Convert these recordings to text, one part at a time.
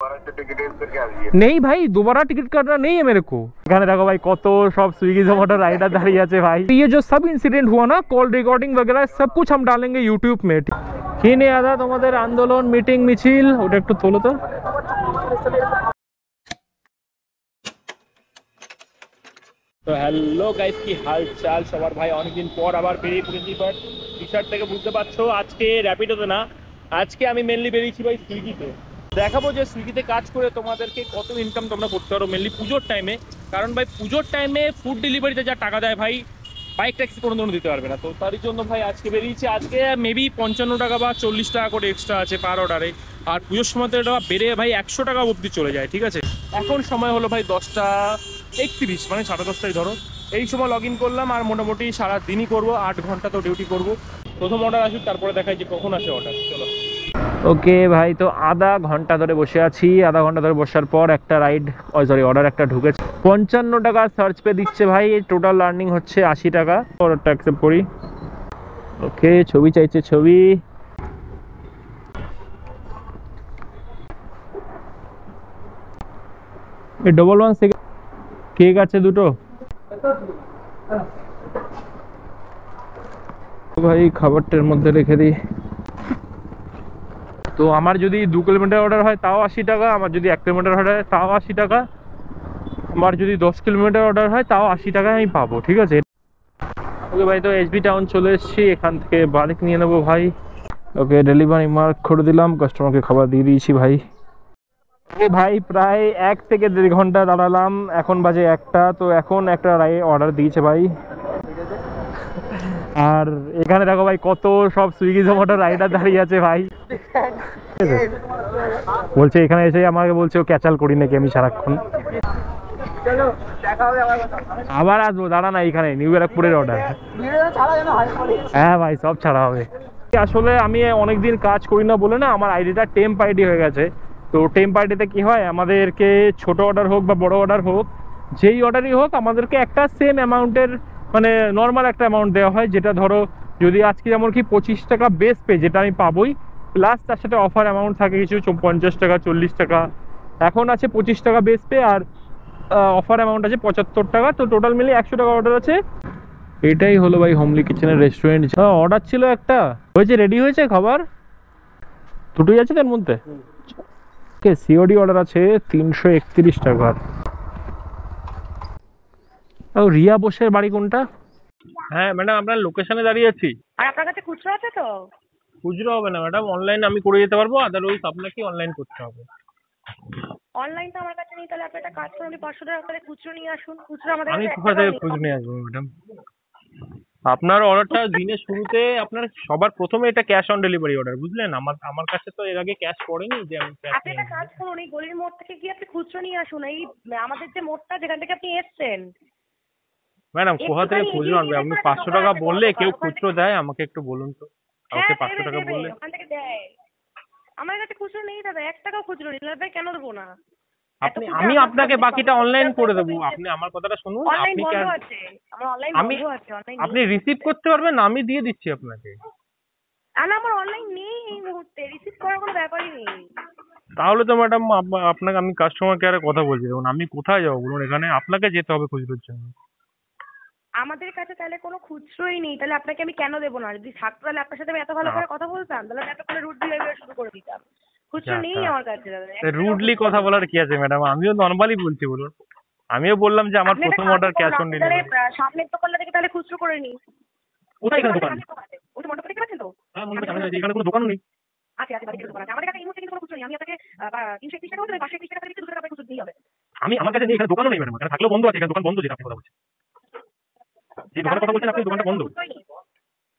नहीं भाई, दोबारा टिकट करना नहीं है मेरे को। এখানে দেখো ভাই কত সব स्विगी जोमेटो राइडर दाঁড়িয়ে আছে भाई। ये जो सब इंसिडेंट हुआ ना, कॉल रिकॉर्डिंग वगैरह सब कुछ हम डालेंगे यूट्यूब में। কি নিয়ে আদা তোমাদের আন্দোলন মিটিং মিছিল ওটা একটু তোলো তো। তো হ্যালো গাইস, কি হাল চাল সবার ভাই? অনেকদিন পর আবার বেরিয়ে পড়েছি, বাট টি শার্ট থেকে বুঝতে পারছো আজকে র্যাপিডোতে না, আজকে আমি মেনলি বেরিয়েছি ভাই সুইগিতে। দেখাবো যে সুইগিতে কাজ করে তোমাদেরকে কত ইনকাম তোমরা করতে পারো মেনলি পুজোর টাইমে। কারণ ভাই পুজোর টাইমে ফুড ডেলিভারিতে যা টাকা দেয় ভাই, বাইক ট্যাক্সি কোনো দিনও দিতে পারবে না। তো তার জন্য ভাই আজকে বেরিয়েছি। আজকে মেবি 55 টাকা বা 40 টাকা করে এক্সট্রা আছে পার অর্ডারে। আর পুজোর সময় তো এটা বেড়ে ভাই 100 টাকা অবধি চলে যায়, ঠিক আছে। এখন সময় হলো ভাই 10:31, মানে 10:30টায় ধরো। এই সময় লগ ইন করলাম আর মোটামুটি সারাদিনই করবো, 8 ঘন্টা তো ডিউটি করবো। প্রথম অর্ডার আসুক, তারপরে দেখাই যে কখন আসে অর্ডার। চলো ওকে ভাই, তো আধা ঘন্টা ধরে বসে আছি। আধা ঘন্টা ধরে বসার পর একটা অর্ডার একটা ঢুকেছে। 55 টাকা সার্চ পে দিচ্ছে ভাই। টোটাল আর্নিং হচ্ছে 80 টাকা। অর্ডারটা অ্যাকসেপ্ট করি। ওকে, ছবি চাইছে, ছবি। এই 11 সেকেন্ড কেক আছে দুটো ভাই, খাবারটার মধ্যে রেখে দিই। তো আমার যদি 2 কিলোমিটার অর্ডার হয় তাও 80 টাকা, আমার যদি 1 কিলোমিটার অর্ডার হয় তাও 80 টাকা, আমার যদি 10 কিলোমিটার অর্ডার হয় তাও 80 টাকা আমি পাবো, ঠিক আছে। ওকে ভাই, তো এসবি টাউন চলে এসেছি, এখান থেকে বাইক নিয়ে নেবো ভাই। ওকে, ডেলিভারি মার্ক করে দিলাম, কাস্টমারকে খাবার দিয়ে দিয়েছি ভাই। ভাই প্রায় 1 থেকে 1.5 ঘন্টা দাঁড়ালাম, এখন বাজে 1টা। তো এখন একটা অর্ডার দিয়েছে ভাই। আর এখানে দেখো ভাই কত সব সুইগি জোম্যাটো রাইডার দাঁড়িয়ে আছে ভাই। বলছে এখানে এসে আমাকে বলছে ও ক্যাচাল করি নাকি আমি সারাক্ষণ। আবার আসবো, দাঁড়া না, এখানে নিউ ব্যারাকপুরের অর্ডার। হ্যাঁ ভাই, সব ছাড়া হবে। আসলে আমি অনেকদিন কাজ করি না বলে না, আমার আইডিটা টেম্প আইডি হয়ে গেছে। তো টেম্প আইডিতে কি হয়, আমাদেরকে ছোট অর্ডার হোক বা বড় অর্ডার হোক, যেই অর্ডারই হোক, আমাদেরকে একটা সেম অ্যামাউন্টের, মানে নর্মাল একটা অ্যামাউন্ট দেওয়া হয়। যেটা ধরো যদি আজকে যেমন কি 25 টাকা বেস পে, যেটা আমি পাবোই, প্লাস তার সাথে অফার অ্যামাউন্ট থাকে কিছু 50 টাকা, 40 টাকা। এখন আছে 25 টাকা বেস পে, আর অফার অ্যামাউন্ট আছে 75 টাকা। তো টোটাল মিলে 100 টাকা অর্ডার আছে। এটাই হলো ভাই হোমলি কিচেনের রেস্টুরেন্ট। অর্ডার ছিল একটা, হয়েছে, রেডি হয়েছে খাবার, দুটোই আছে তার মধ্যে। ওকে, সিওডি অর্ডার আছে 331 টাকা। ও, রিয়া বোসের বাড়ি কোনটা? হ্যাঁ ম্যাডাম, আপনার লোকেশনে দাঁড়িয়ে আছি। আর আপনার কাছে খুচরো আছে তো? খুচরো হবে না ম্যাডাম, অনলাইন আমি করে যেতে পারবো, আদারওয়াইজ আপনাকে অনলাইন করতে হবে। অনলাইন তো আমার কাছে নেই, তাহলে আপনি একটা কাজ করুন, 500 টাকা করে খুচরো নিয়ে আসুন। খুচরো আমাদের আমি কাছে কোথা থেকে খুচরো নিয়ে আসবো ম্যাডাম? আপনার অর্ডারটা দিনের শুরুতে আপনার সবার প্রথমে এটা ক্যাশ অন ডেলিভারি অর্ডার, বুঝলেন? আমার কাছে তো এর আগে ক্যাশ পড়েনি যে আমি ক্যাশ আপনি নিয়ে একটা আসবো। কাজ করুন, এই গলির মোড় থেকে গিয়ে আপনি খুচরো নিয়ে আসুন। এই আমাদের যে মোড়টা, যেখান থেকে আপনি এসছেন। ম্যাডাম কোথা থেকে একটুখানি খুচরো এগিয়ে আনবে? গিয়ে আপনি দেখুন, একটা 500 দোকান টাকা আছে, বড় বললে কেউ দোকান, ওখান খুচরো দেয়? আমাকে একটু বলুন তো। কাউকে হ্যাঁ 500 টাকা দেবে, বললে? ওখান থেকে দেয়। আমার কাছে খুচরো নেই দাদা, 1 টাকাও খুচরো নেই। তাহলে কেন দেবো না? আমি আপনাকে বাকিটা অনলাইন করে দেবো। আপনি আমার কথাটা শুনুন। অনলাইন আপনি বন্ধ আছে, আমার অনলাইন আমি বন্ধ আছে, অনলাইন আপনি নেই। রিসিভ করতে পারবেন, আমি দিয়ে দিচ্ছি আপনাকে। না, আমার অনলাইন নেই এই মুহূর্তে, রিসিভ করার কোনো ব্যাপারই নেই। তাহলে তো ম্যাডাম আপনাকে আমি কাস্টমার কেয়ারে কথা বলছি, দেখুন আমি কোথায় যাবো বলুন? এখানে আপনাকে যেতে হবে খুচরোর জন্য। আমাদের কাছে তাহলে কোনো খুচরোই নেই, তাহলে আপনাকে আমি কেন দেবো না? যদি থাকতো তাহলে আপনার সাথে আমি এত ভালো করে কথা বলতাম, তাহলে আমি এতক্ষণে রুট বিহেভিয়ার শুরু করে দিতাম। খুচরো নেই আমার কাছে দাদা। রুডলি কথা বলার কি আছে ম্যাডাম? আমিও নর্মালি বলছি, বলুন। আমিও বললাম যে আমার আপনি একটা প্রথম কাজ অর্ডার ক্যাশ করুন, অন আপনি তাহলে ডেলিভারি। সামনের দোকানটা থেকে তাহলে খুচরো করে নিন। কোথায় এখানে দোকান? ওই তো মণ্ডপে দেখতে পাচ্ছেন তো? হ্যাঁ, মনে হচ্ছে এখানে কোনো দোকানও নেই। আছে আছে, বাড়িতে দোকান আছে। আমাদের কাছে এই মুহূর্তে কিন্তু কোনো খুচরো নেই। আমি আপনাকে 331 টাকা বলতে 531 টাকা থেকে 200 টাকা খুচরো দিতেই হবে। আমার কাছে নেই, এখানে দোকানও নেই ম্যাডাম। এখানে থাকলেও বন্ধ আছে, এখানে দোকান বন্ধ, যেটা আপনি কথা বলছেন। যে দোকানের কথা বলছেন আপনি, দোকানটা বন্ধ।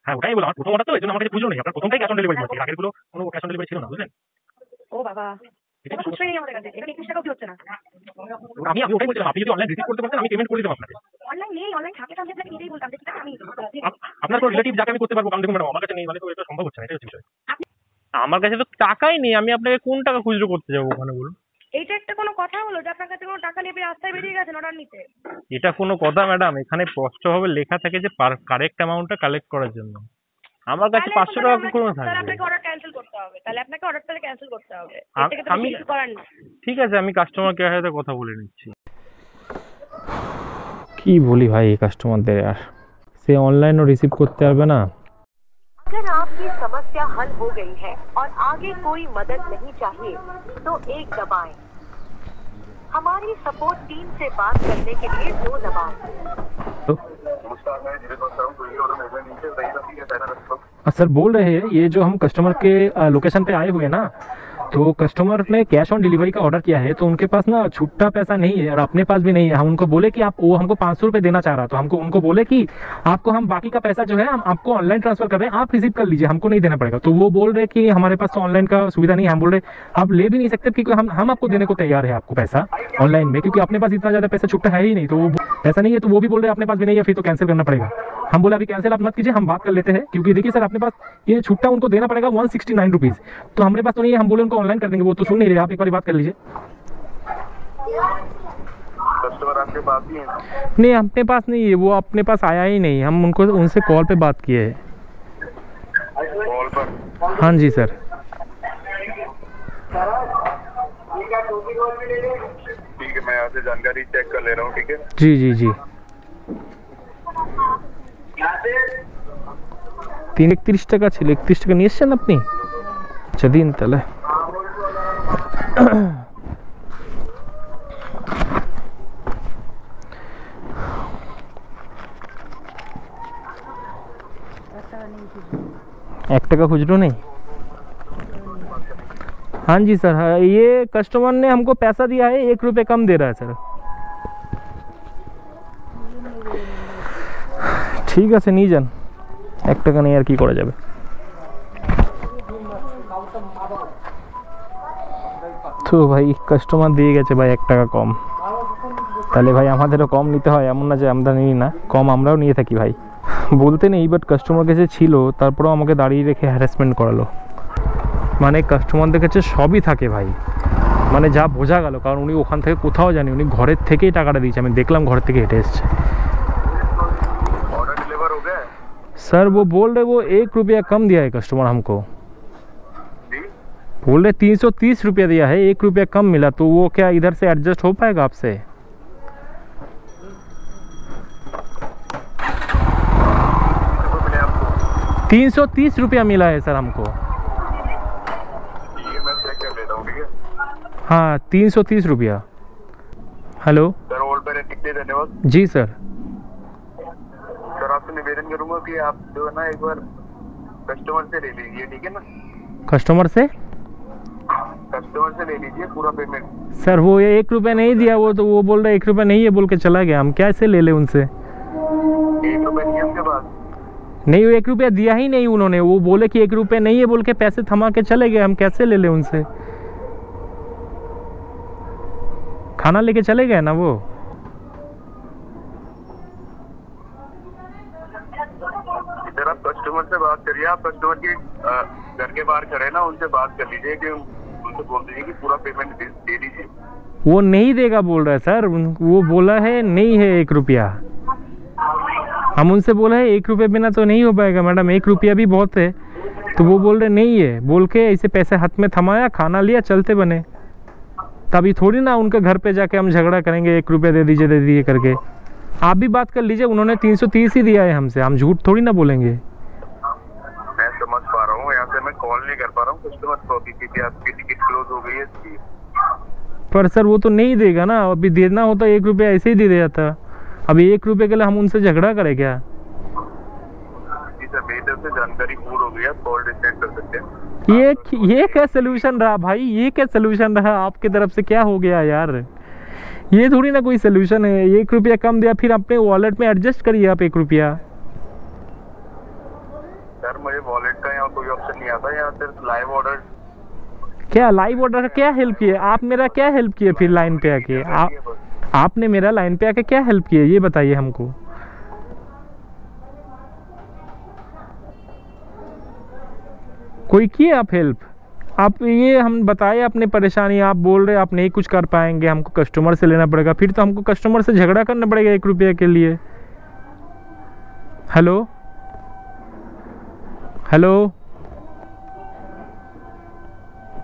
হ্যাঁ, ওটাই বললাম, আমার প্রথম অর্ডার তো, এই জন্য আমার কাছে খুচরো নেই। আপনার প্রথমটাই ক্যাশ অন ডেলিভারি আছে, আগের গুলো কোনো ক্যাশ অন ডেলিভারি ছিল না, বুঝলেন? ও বাবা, কোনো খুচরোই নেই আমাদের কাছে। এখানে 21 টাকাও কি হচ্ছে না? আমি ওটাই বলছিলাম, আপনি যদি অনলাইন রিসিভ করতে পারতেন আমি পেমেন্ট করে দিতাম আপনাকে। অনলাইন নেই, অনলাইন থাকলে তো আমি আপনাকে নিজেই বলতাম যে ঠিক আছে আমি আপনার কোনো রিলেটিভ যাকে আমি করতে পারবো, কারণ দেখুন ম্যাডাম আমার কাছে নেই, মানে তো এটা সম্ভব হচ্ছে না, এটাই হচ্ছে বিষয়। আমার কাছে তো টাকাই নেই, আমি আপনাকে কোন টাকা খুচরো করতে যাবো ওখানে বলুন? এইটা একটা কোনো কথা হলো যে আপনার কাছে কোনো টাকা নেবে রাস্তায় বেরিয়ে গেছেন অর্ডার নিতে? এটা কোনো কথা ম্যাডাম? এখানে স্পষ্টভাবে লেখা থাকে যে কারেক্ট অ্যামাউন্টটা কালেক্ট করার জন্য। আমার কাছে 500 টাকা কোনো তাহলে থাকবে। আপনাকে অর্ডার ক্যান্সেল করতে হবে, তাহলে আপনাকে অর্ডারটা ক্যান্সেল করতে হবে, এর আমি- থেকে তো আমি- বেশি কিছু করার নেই। ঠিক আছে, আমি কাস্টমার কেয়ারের সাথে কথা বলে নিচ্ছি। কি বলি ভাই এই কাস্টমারদের, আর সে অনলাইনও রিসিভ করতে পারবে না। अगर आपकी समस्या हल हो गई है और आगे कोई मदद नहीं चाहिए तो 1 दबाएं। हमारी सपोर्ट टीम से बात करने के लिए 2 दबाएं। सर बोल रहे हैं ये जो हम कस्टमर के लोकेशन पे आए हुए हैं ना, तो कस्टमर ने कैश ऑन डिलीवरी का ऑर्डर किया है, तो उनके पास ना छुट्टा पैसा नहीं है और अपने पास भी नहीं है। हम उनको बोले कि आप, वो हमको 500 रुपये देना चाह रहा, तो हमको उनको बोले कि आपको हम बाकी का पैसा जो है हम आपको ऑनलाइन ट्रांसफर कर रहे हैं, आप रिसीव कर लीजिए, हमको नहीं देना पड़ेगा। तो वो बोल रहे कि हमारे पास तो ऑनलाइन का सुविधा नहीं है। हम बोल रहे आप ले भी नहीं सकते क्योंकि हम आपको देने को तैयार है आपको पैसा ऑनलाइन में, क्योंकि अपने पास इतना ज़्यादा पैसा छुट्टा है ही नहीं, तो वो पैसा नहीं है। तो वो भी बोल रहे अपने पास भी नहीं है, फिर तो कैंसिल करना पड़ेगा। हम बोले अभी कैंसिल आप मत कीजिए, हम बात कर लेते हैं, क्योंकि देखिए सर अपने पास ये छुट्टा उनको देना पड़ेगा 169 रुपीज़, तो हमारे पास तो नहीं है। हम बोले उनको ऑनलाइन कर देंगे, वो तो सुन नहीं रहे, आप एक बार बात कर लीजिए। कस्टमर आपके पास ही है? नहीं अपने पास नहीं है, वो अपने पास आया ही नहीं, हम उनको उनसे कॉल पे बात किए हैं। कॉल पर? हाँ जी सर। ठीक है, मैं यहाँ से जानकारी चेक कर ले रहा हूँ। ठीक है जी जी जी। 331 টাকা ছিল, 31 টাকা নিয়ে এসছেন আপনি? আচ্ছা দিন তাহলে। एक टका खुजरो नहीं। हाँ जी सर, हाँ, ये कस्टमर ने हमको पैसा दिया है, 1 रुपये कम दे रहा है सर। ঠিক আছে নিয়ে যান, 1 টাকা নেই আর কি করা যাবে। তো ভাই কাস্টমার দিয়ে গেছে ভাই 1 টাকা কম, তাহলে ভাই আমাদেরও কম নিতে হয়, এমন না যে আমরা নিই না, কম আমরাও নিয়ে থাকি ভাই। বলতে নেই, বাট কাস্টমার কাছে ছিল, তারপরেও আমাকে দাঁড়িয়ে রেখে হ্যারাসমেন্ট করালো। মানে কাস্টমারদের কাছে সবই থাকে ভাই, মানে যা বোঝা গেল, কারণ উনি ওখান থেকে কোথাও জানি, উনি ঘরের থেকেই টাকাটা দিয়েছে, আমি দেখলাম ঘর থেকে হেঁটে এসছে। ऑर्डर डिलीवर हो गया? सर वो बोल रहे वो 1 रुपया कम दिया है कस्टमर हमको, जी बोल रहे 330 रुपया दिया है, 1 रुपया कम मिला, तो वो क्या इधर से एडजस्ट हो पाएगा आपसे? तो मिले आपको? 330 रुपया मिला है सर हमको। ठीक है, मैं चेक कर लेता हूँ। ठीक है हाँ 330 रुपया। हेलो सर, होल्ड पर कितने धन्यवाद। जी सर। सर आपसे निवेदन करूंगा कि आप जो है ना एक बार कस्टमर से ले लीजिए। ठीक है ना, कस्टमर से ले लीजिए पूरा पेमेंट। सर वो ये 1 रुपया नहीं दिया, वो तो वो बोल रहे 1 रुपया नहीं है बोल के चला गया, हम कैसे ले ले उनसे? 1 रुपये नहीं है आपके पास? नहीं वो 1 रुपया दिया ही नहीं उन्होंने, वो बोले कि 1 रुपया नहीं है बोल के पैसे थमा के चले गए, हम कैसे ले ले उनसे? खाना लेके चले गए ना वो। इधर आप कस्टमर से बात करिए, आप कस्टमर के घर के बाहर खड़े ना, उनसे बात कर लीजिए कि उनसे बोल दीजिए कि पूरा पेमेंट दे दीजिए। वो नहीं देगा बोल रहा है सर, वो बोला है नहीं है 1 रुपया। हम उनसे बोला है 1 रुपये बिना तो नहीं हो पाएगा मैडम, 1 रुपया भी बहुत है, तो वो बोल रहे नहीं है बोल के ऐसे पैसे हाथ में थमाया, खाना लिया, चलते बने। तभी थोड़ी ना उनके घर पे जाके हम झगड़ा करेंगे 1 रुपया दे दीजिए करके। आप भी बात कर लीजिए, उन्होंने 330 ही दिया है हमसे, हम झूठ थोड़ी ना बोलेंगे। मैं समझ पा रहा हूँ, यहाँ से मैं कॉल नहीं कर पा रहा हूँ कस्टमर को अभी, क्योंकि आपकी टिकट क्लोज हो गई है इसलिए। पर सर वो तो नहीं देगा ना, अभी देना होता 1 रुपया ऐसे ही दे दिया था, अभी 1 रुपये के लिए हम उनसे झगड़ा करें क्या? जी सर, मेरी तरफ से जानकारी पूर्ण हो गई है, कॉल डिस्कनेक्ट कर सकते हैं। ये क्या सोल्यूशन रहा भाई, ये क्या सोल्यूशन रहा आपकी तरफ से? क्या हो गया यार, ये थोड़ी ना कोई सोल्यूशन है। 1 रुपया कम दिया, फिर अपने वॉलेट में एडजस्ट करिए आप 1 रुपया। सर मुझे वॉलेट का यहाँ कोई ऑप्शन नहीं आता, यहाँ सिर्फ लाइव ऑर्डर। क्या लाइव ऑर्डर का क्या हेल्प किए आप? मेरा क्या हेल्प किए फिर लाइन पे आके? आपने मेरा लाइन पे आके क्या हेल्प किए ये बताइए हमको। कोई किए आप हेल्प? आप ये हम बताए अपनी परेशानी, आप बोल रहे आप नहीं कुछ कर पाएंगे, हमको कस्टमर से लेना पड़ेगा, फिर तो हमको कस्टमर से झगड़ा करना पड़ेगा 1 रुपये के लिए। हेलो हेलो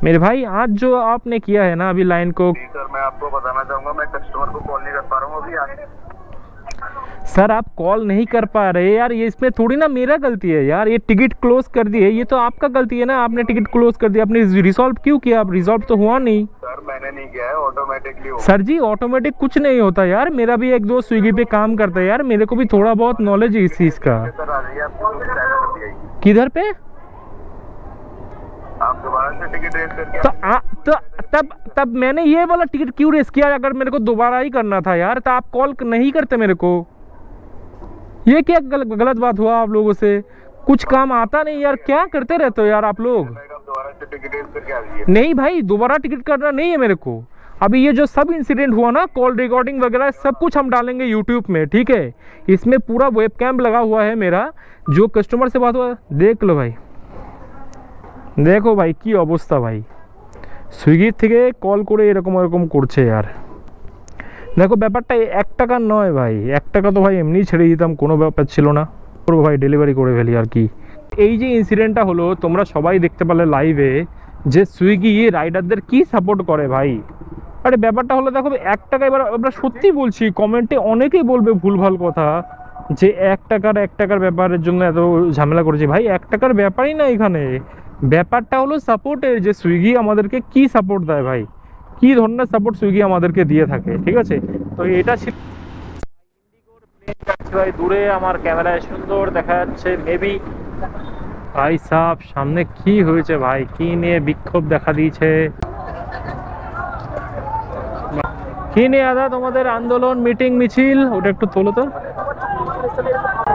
मेरे भाई, आज जो आपने किया है ना अभी लाइन को। जी सर, मैं आपको बताना चाहूँगा, मैं कस्टमर को कॉल नहीं कर पा रहा हूँ अभी। सर आप कॉल नहीं कर पा रहे यार, ये इसमें थोड़ी ना मेरा गलती है यार। ये टिकट क्लोज कर दी है, ये तो आपका गलती है ना। आपने टिकट क्लोज कर दिया, आपने रिजॉल्व क्यों किया? आप रिजॉल्व तो हुआ नहीं। सर मैंने नहीं किया है, ऑटोमेटिकली हो। सर जी ऑटोमेटिक कुछ नहीं होता यार। मेरा भी एक दोस्त स्विगी पे काम करता है यार, मेरे को भी थोड़ा बहुत नॉलेज है इस चीज़ का। सर आ जाइए, आपको कर दिया। किधर पे? आप दोबारा से टिकट रेस करके तो तब मैंने ये वाला टिकट क्यों रेस किया? अगर मेरे को दोबारा ही करना था यार तो आप कॉल नहीं करते मेरे को। ये क्या गलत बात हुआ आप लोगों से? कुछ काम आता नहीं यार, क्या करते रहते हो यार आप लोग? दोबारा से टिकट रेस करके आ जाइए। नहीं भाई, दोबारा टिकट करना नहीं है मेरे को। अभी ये जो सब इंसिडेंट हुआ ना, कॉल रिकॉर्डिंग वगैरह सब कुछ हम डालेंगे यूट्यूब में, ठीक है? इसमें पूरा वेब कैम लगा हुआ है मेरा। जो कस्टमर से बात हुआ देख लो भाई, দেখো ভাই কি অবস্থা ভাই। সুইগি থেকে কল করে এরকম এরকম করছে यार। দেখো ব্যাপারটা 1 টাকা নয় ভাই, 1 টাকা তো ভাই এমনি ছেড়ে দিতাম, কোনো ব্যাপার ছিল না। করবো ভাই, ডেলিভারি করে ফেলি আর কি। এই যে ইনসিডেন্টটা হলো তোমরা সবাই দেখতে পারলে লাইভে, যে সুইগি রাইডারদের কি সাপোর্ট করে ভাই। আরে ব্যাপারটা হলো দেখো 1 টাকা, এবার আমরা সত্যি বলছি, কমেন্টে অনেকেই বলবে ভুলভাল কথা যে 1 টাকার ব্যাপারের জন্য এত ঝামেলা করেছি। ভাই 1 টাকার ব্যাপারই না এখানে, ব্যাপারটা হলো সাপোর্টের, যে সুইগি আমাদেরকে কি সাপোর্ট দেয় ভাই, কি ধরনের সাপোর্ট সুইগি আমাদেরকে দিয়ে থাকে, ঠিক আছে? তো এটা ছিল ভাই। দূরে আমার ক্যামেরায় সুন্দর দেখা যাচ্ছে মেবি। ভাই সাহেব সামনে কি হয়েছে ভাই, কি নিয়ে বিক্ষোভ দেখা দিয়েছে, কি নিয়ে আদা তোমাদের আন্দোলন মিটিং মিছিল? ওটা একটু তোলো তো।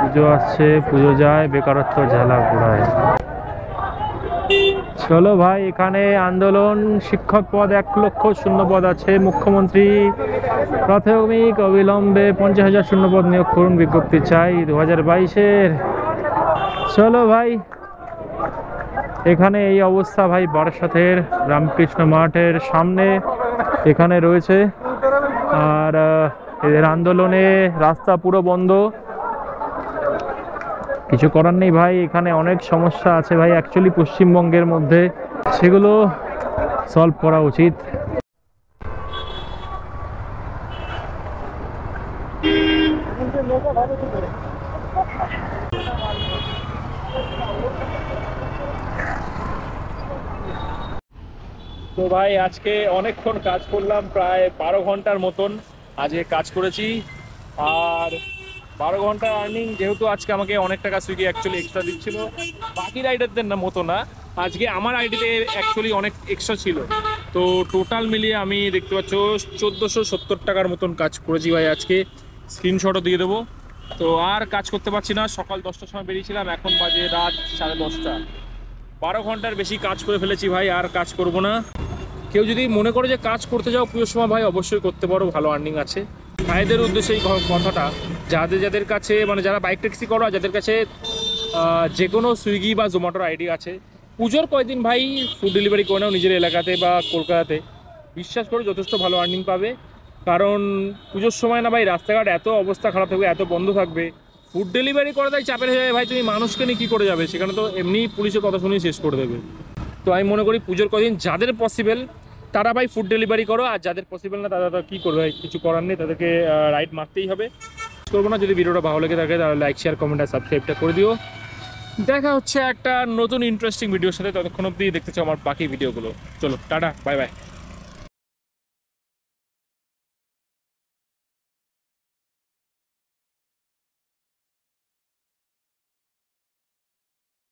পুজো আসছে, পুজো যায়, বেকারত্ব ঝালা ঘোরায়। চলো ভাই, এখানে আন্দোলন, শিক্ষক পদ 1 লক্ষ শূন্য পদ আছে, মুখ্যমন্ত্রী প্রাথমিক অবিলম্বে 50,000 শূন্য পদ নিয়োগ করুন, বিজ্ঞপ্তি চাই 2022-এর। চলো ভাই, এখানে এই অবস্থা ভাই বারাসাতের রামকৃষ্ণ মাঠের সামনে এখানে রয়েছে। আর এদের আন্দোলনে রাস্তা পুরো বন্ধ, কিছু করার নেই ভাই। এখানে অনেক সমস্যা আছে ভাই অ্যাকচুয়ালি পশ্চিমবঙ্গের মধ্যে, সেগুলো সলভ করা উচিত। তো ভাই আজকে অনেকক্ষণ কাজ করলাম, প্রায় 12 ঘন্টার মতন আজকে কাজ করেছি। আর 12 ঘন্টা আর্নিং, যেহেতু আজকে আমাকে অনেক টাকা সুইগি অ্যাকচুয়ালি এক্সট্রা দিচ্ছিল, বাকি রাইডারদের না মতো না, আজকে আমার আইডিতে অ্যাকচুয়ালি অনেক এক্সট্রা ছিল। তো টোটাল মিলিয়ে আমি দেখতে পাচ্ছ 1470 টাকার মতন কাজ করেছি ভাই আজকে। স্ক্রিনশটও দিয়ে দেবো। তো আর কাজ করতে পারছি না, সকাল 10টার সময় বেরিয়েছিলাম, এখন বাজে রাত 10:30। 12 ঘন্টার বেশি কাজ করে ফেলেছি ভাই, আর কাজ করব না। কেউ যদি মনে করে যে কাজ করতে যাও পুজোর সময়, ভাই অবশ্যই করতে পারো, ভালো আর্নিং আছে। ভাইদের উদ্দেশ্যে এই কথাটা, যাদের কাছে মানে যারা বাইক ট্যাক্সি করো, যাদের কাছে যে কোনো সুইগি বা জোম্যাটোর আইডি আছে, পুজোর কয়েকদিন ভাই ফুড ডেলিভারি করে নাও নিজের এলাকাতে বা কলকাতাতে। বিশ্বাস করে যথেষ্ট ভালো আর্নিং পাবে। কারণ পুজোর সময় না ভাই রাস্তাঘাট এত অবস্থা খারাপ থাকবে, এত বন্ধ থাকবে, ফুড ডেলিভারি করাটাই চাপের হয়ে যাবে ভাই। তুমি মানুষকে নিয়ে কী করে যাবে? সেখানে তো এমনি পুলিশের কথা শুনেই শেষ করে দেবে। তো আমি মনে করি পুজোর কদিন যাদের পসিবল তারা ভাই ফুড ডেলিভারি করো, আর যাদের পসিবল না তারা কী করবে ভাই, কিছু করার নেই, তাদেরকে রাইড মারতেই হবে। করবো না। যদি ভিডিওটা ভালো লেগে থাকে তাহলে লাইক, শেয়ার, কমেন্ট আর সাবস্ক্রাইবটা করে দিও। দেখা হচ্ছে একটা নতুন ইন্টারেস্টিং ভিডিওর সাথে, ততক্ষণ অবধি দেখতে চাও আমার বাকি ভিডিওগুলো। চলো টাটা, বাই বাই।